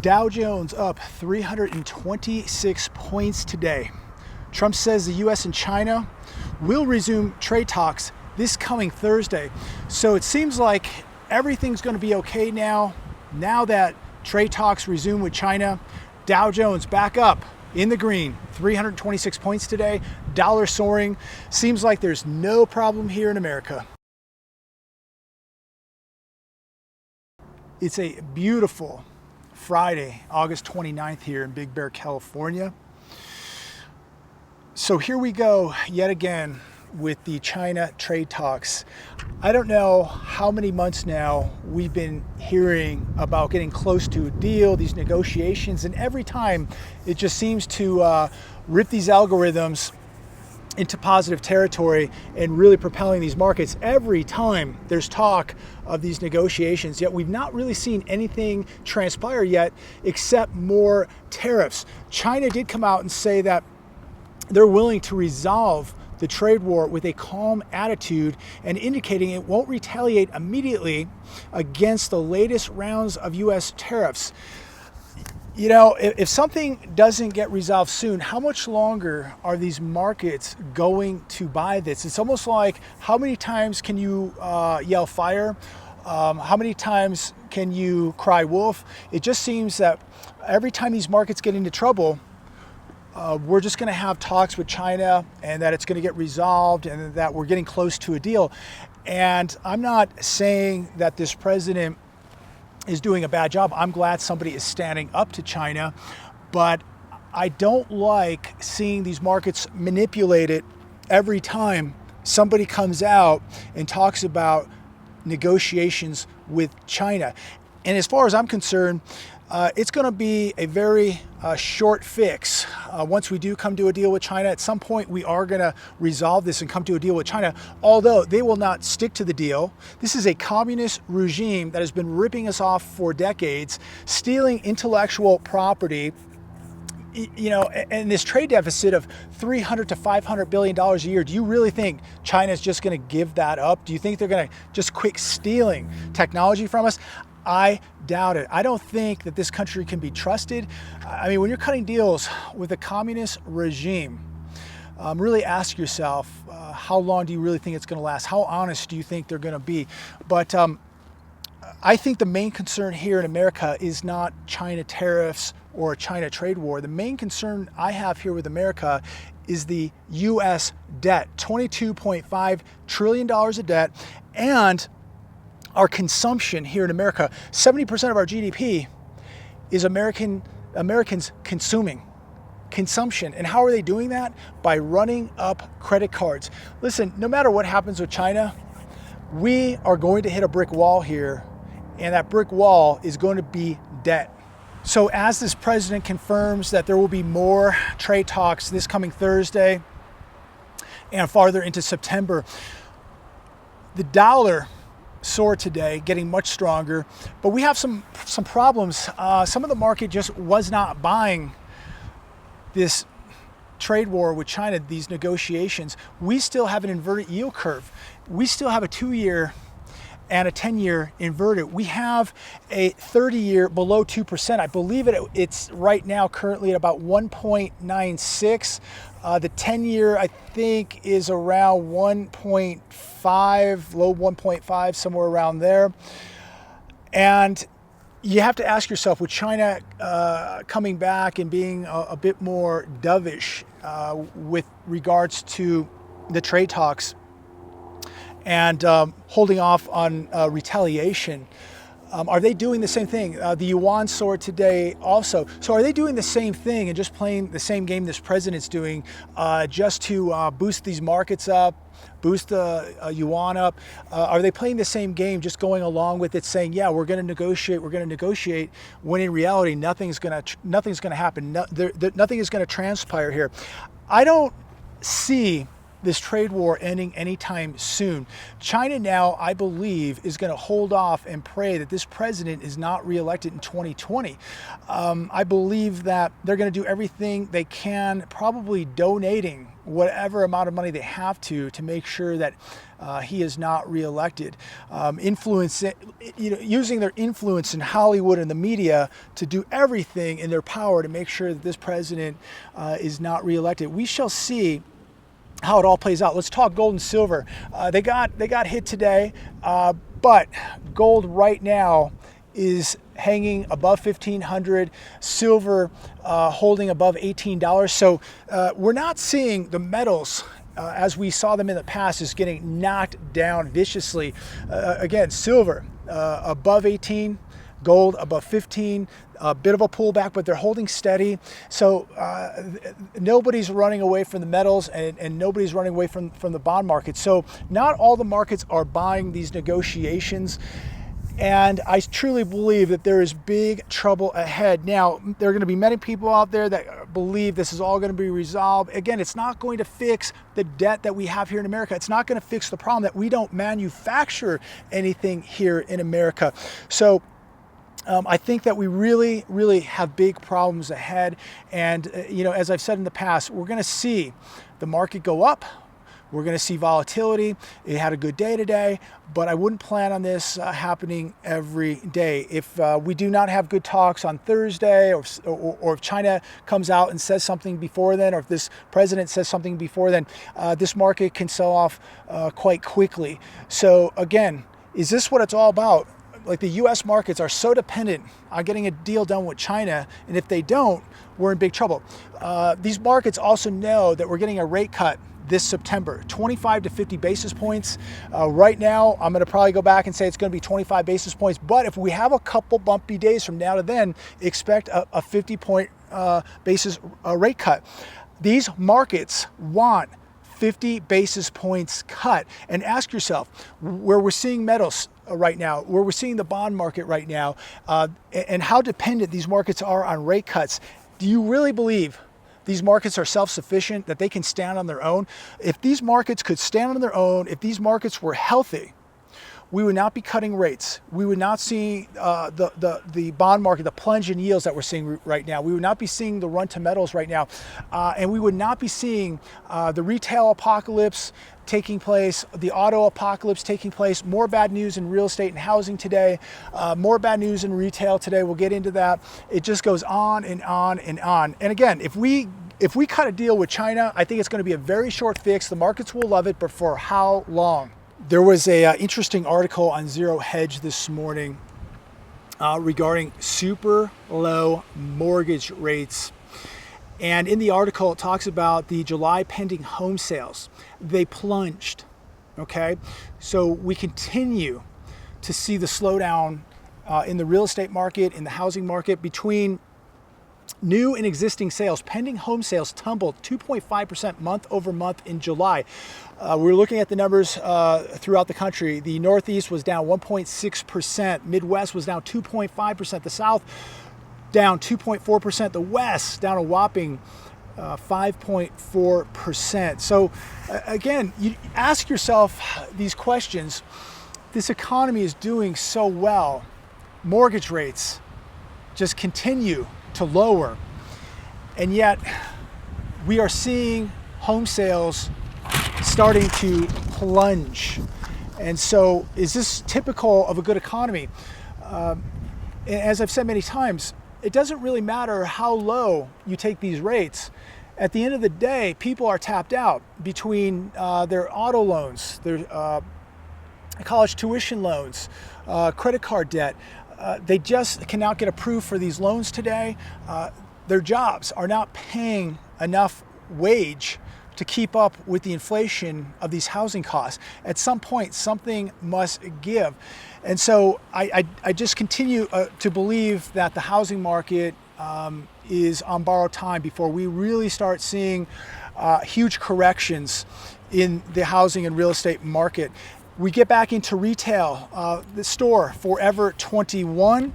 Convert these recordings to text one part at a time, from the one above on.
Dow Jones up 326 points today. Trump says the US and China will resume trade talks this coming Thursday. So it seems like everything's going to be okay now that trade talks resume with China. Dow Jones back up in the green, 326 points today, dollar soaring. Seems like there's no problem here in America. It's a beautiful Friday, August 29th here in Big Bear, California. So here we go yet again with the China trade talks. I don't know how many months now we've been hearing about getting close to a deal, these negotiations, and every time it just seems to rip these algorithms into positive territory and really propelling these markets every time there's talk of these negotiations. Yet we've not really seen anything transpire yet except more tariffs. China did come out and say that they're willing to resolve the trade war with a calm attitude and indicating it won't retaliate immediately against the latest rounds of US tariffs. You know, if something doesn't get resolved soon, how much longer are these markets going to buy this? It's almost like, how many times can you yell fire? How many times can you cry wolf? It just seems that every time these markets get into trouble, we're just going to have talks with China and that it's going to get resolved and that we're getting close to a deal. And I'm not saying that this president is doing a bad job. I'm glad somebody is standing up to China, but I don't like seeing these markets manipulated every time somebody comes out and talks about negotiations with China. And as far as I'm concerned, it's going to be a very short fix. Once we do come to a deal with China, at some point we are going to resolve this and come to a deal with China, although they will not stick to the deal. This is a communist regime that has been ripping us off for decades, stealing intellectual property, you know, and this trade deficit of $300 to $500 billion a year. Do you really think China is just going to give that up? Do you think they're going to just quit stealing technology from us? I doubt it. I don't think that this country can be trusted. I mean, when you're cutting deals with a communist regime, really ask yourself, how long do you really think it's going to last? How honest do you think they're going to be? But I think the main concern here in America is not China tariffs or a China trade war. The main concern I have here with America is the U.S. debt, $22.5 trillion of debt, and our consumption here in America. 70% of our GDP is Americans consuming. Consumption. And how are they doing that? By running up credit cards. Listen, no matter what happens with China, we are going to hit a brick wall here, and that brick wall is going to be debt. So as this president confirms that there will be more trade talks this coming Thursday and farther into September, the dollar soared today, getting much stronger, but we have some problems. Some of the market just was not buying this trade war with China, these negotiations. We still have an inverted yield curve. We still have a 2-year and a 10-year inverted. We have a 30-year below 2%. I believe it's right now currently at about 1.96. The 10-year, I think, is around 1.5, low 1.5, somewhere around there. And you have to ask yourself, with China coming back and being a bit more dovish with regards to the trade talks and holding off on retaliation, are they doing the same thing? The yuan soared today also. So are they doing the same thing and just playing the same game this president's doing just to boost these markets up, boost the yuan up? Are they playing the same game, just going along with it, saying, yeah, we're going to negotiate, when in reality, nothing's going to happen. Nothing is going to transpire here. I don't see this trade war ending anytime soon. China now, I believe, is going to hold off and pray that this president is not reelected in 2020. I believe that they're going to do everything they can, probably donating whatever amount of money they have to make sure that he is not reelected. Using their influence in Hollywood and the media to do everything in their power to make sure that this president is not reelected. We shall see how it all plays out. Let's talk gold and silver. They got hit today, but gold right now is hanging above 1,500, silver holding above $18. So we're not seeing the metals as we saw them in the past is getting knocked down viciously. Again, silver above 18, gold above 15, a bit of a pullback, but they're holding steady. So nobody's running away from the metals and nobody's running away from the bond market. So not all the markets are buying these negotiations. And I truly believe that there is big trouble ahead. Now, there are going to be many people out there that believe this is all going to be resolved. Again, it's not going to fix the debt that we have here in America. It's not going to fix the problem that we don't manufacture anything here in America. So I think that we really, really have big problems ahead. And, as I've said in the past, we're going to see the market go up. We're going to see volatility. It had a good day today, but I wouldn't plan on this happening every day. If we do not have good talks on Thursday, or if China comes out and says something before then, or if this president says something before then, this market can sell off quite quickly. So again, is this what it's all about? Like, the U.S. markets are so dependent on getting a deal done with China, and if they don't, we're in big trouble. These markets also know that we're getting a rate cut this September, 25 to 50 basis points. Right now, I'm going to probably go back and say it's going to be 25 basis points. But if we have a couple bumpy days from now to then, expect a 50-point basis rate cut. These markets want 50 basis points cut. And ask yourself, where we're seeing metals right now, where we're seeing the bond market right now, and how dependent these markets are on rate cuts, do you really believe these markets are self-sufficient, that they can stand on their own? If these markets could stand on their own, if these markets were healthy, we would not be cutting rates. We would not see the bond market, the plunge in yields that we're seeing right now. We would not be seeing the run to metals right now. And we would not be seeing the retail apocalypse taking place, the auto apocalypse taking place. More bad news in real estate and housing today. More bad news in retail today. We'll get into that. It just goes on and on and on. And again, if we cut a deal with China, I think it's going to be a very short fix. The markets will love it, but for how long? There was a interesting article on Zero Hedge this morning regarding super low mortgage rates. And in the article, it talks about the July pending home sales. They plunged, okay? So we continue to see the slowdown in the real estate market, in the housing market. Between new and existing sales, pending home sales tumbled 2.5% month over month in July. We're looking at the numbers throughout the country. The Northeast was down 1.6%. Midwest was down 2.5%. The South down 2.4%. The West down a whopping 5.4%. So again, you ask yourself these questions. This economy is doing so well. Mortgage rates just continue to lower, and yet we are seeing home sales starting to plunge. And so is this typical of a good economy? As I've said many times, it doesn't really matter how low you take these rates. At the end of the day, people are tapped out between their auto loans, their college tuition loans, credit card debt. They just cannot get approved for these loans today. Their jobs are not paying enough wage to keep up with the inflation of these housing costs. At some point, something must give. And so I just continue to believe that the housing market is on borrowed time before we really start seeing huge corrections in the housing and real estate market. We get back into retail. The store Forever 21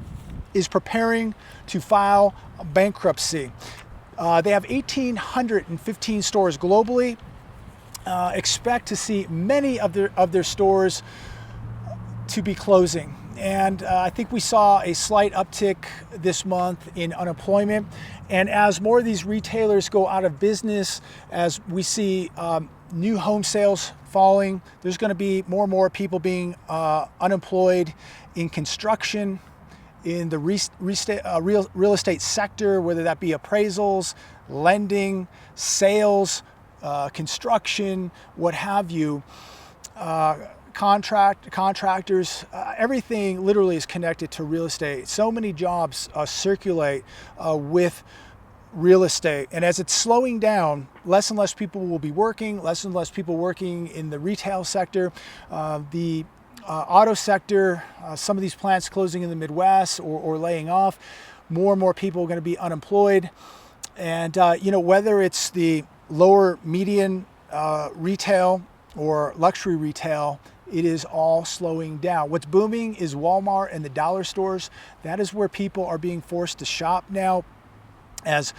is preparing to file bankruptcy. They have 1,815 stores globally. expect to see many of their stores to be closing. And I think we saw a slight uptick this month in unemployment. And as more of these retailers go out of business, as we see new home sales falling, there's going to be more and more people being unemployed in construction, in the real estate sector, whether that be appraisals, lending, sales, construction, what have you. Contractors, everything literally is connected to real estate. So many jobs circulate with real estate. And as it's slowing down, less and less people will be working, less and less people working in the retail sector, the auto sector, some of these plants closing in the Midwest or laying off. More and more people are going to be unemployed. And, whether it's the lower median retail or luxury retail, it is all slowing down. What's booming is Walmart and the dollar stores. That is where people are being forced to shop now, as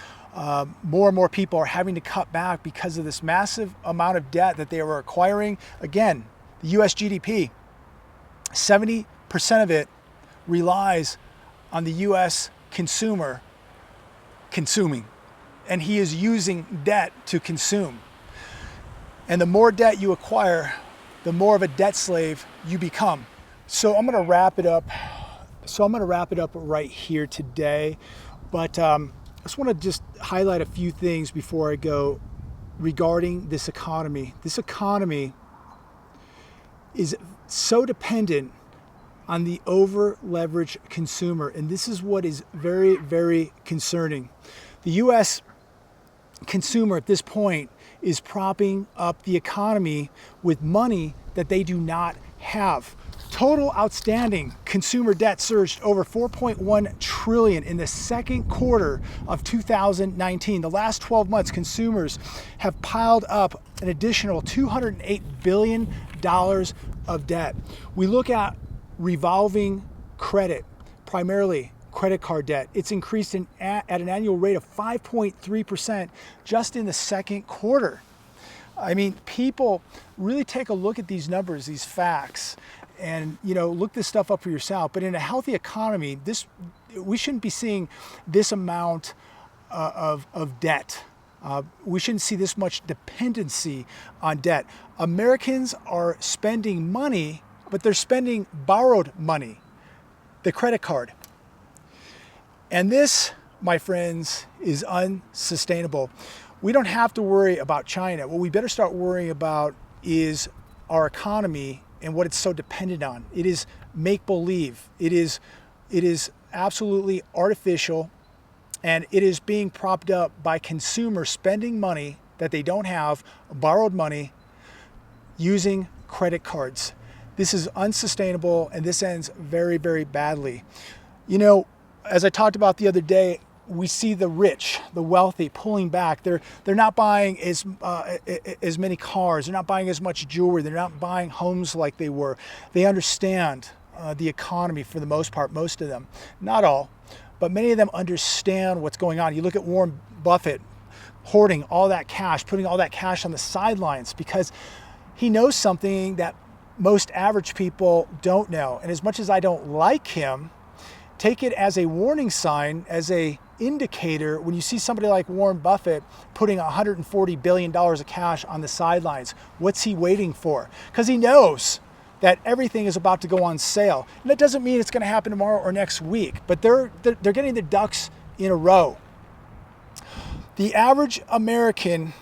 more and more people are having to cut back because of this massive amount of debt that they are acquiring. Again, the US GDP, 70% of it relies on the US consumer consuming, and he is using debt to consume. And the more debt you acquire, the more of a debt slave you become. So I'm going to wrap it up. Right here today. But I just want to just highlight a few things before I go regarding this economy. This economy is so dependent on the over-leveraged consumer. And this is what is very, very concerning. The U.S. consumer at this point is propping up the economy with money that they do not have. Total outstanding consumer debt surged over 4.1 trillion in the second quarter of 2019. The last 12 months, consumers have piled up an additional $208 billion of debt. We look at revolving credit, primarily credit card debt. It's increased at an annual rate of 5.3% just in the second quarter. I mean, people really take a look at these numbers, these facts, and look this stuff up for yourself. But in a healthy economy, we shouldn't be seeing this amount of debt. We shouldn't see this much dependency on debt. Americans are spending money, but they're spending borrowed money, the credit card. And this, my friends, is unsustainable. We don't have to worry about China. What we better start worrying about is our economy and what it's so dependent on. It is make-believe. It is absolutely artificial, and it is being propped up by consumers spending money that they don't have, borrowed money, using credit cards. This is unsustainable, and this ends very, very badly. As I talked about the other day, we see the rich, the wealthy pulling back. They're not buying as many cars. They're not buying as much jewelry. They're not buying homes like they were. They understand the economy for the most part, most of them. Not all, but many of them understand what's going on. You look at Warren Buffett hoarding all that cash, putting all that cash on the sidelines because he knows something that most average people don't know. And as much as I don't like him, take it as a warning sign, as a indicator when you see somebody like Warren Buffett putting $140 billion of cash on the sidelines. What's he waiting for? Because he knows that everything is about to go on sale. And that doesn't mean it's going to happen tomorrow or next week, but they're getting the ducks in a row. The average American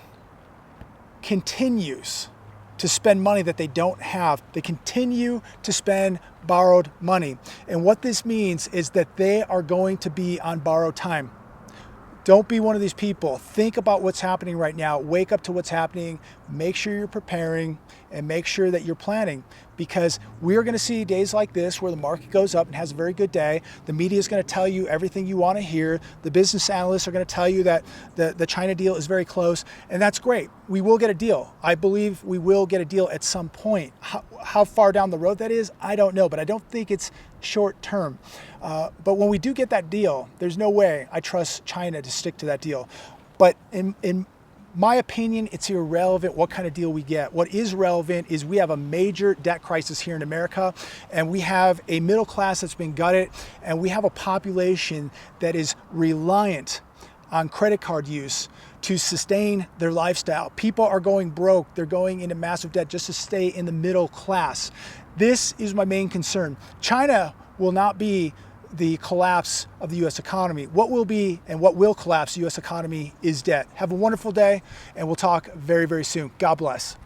continues to spend money that they don't have. They continue to spend borrowed money. And what this means is that they are going to be on borrowed time. Don't be one of these people. Think about what's happening right now. Wake up to what's happening. Make sure you're preparing and make sure that you're planning, because we're going to see days like this where the market goes up and has a very good day. The media is going to tell you everything you want to hear. The business analysts are going to tell you that the China deal is very close, and that's great. We will get a deal. I believe we will get a deal at some point. How far down the road that is, I don't know, but I don't think it's short term. But when we do get that deal, there's no way I trust China to stick to that deal. But in My opinion, it's irrelevant what kind of deal we get. What is relevant is we have a major debt crisis here in America, and we have a middle class that's been gutted, and we have a population that is reliant on credit card use to sustain their lifestyle. People are going broke. They're going into massive debt just to stay in the middle class. This is my main concern. China will not be the collapse of the U.S. economy. What will be and what will collapse the U.S. economy is debt. Have a wonderful day, and we'll talk very, very soon. God bless.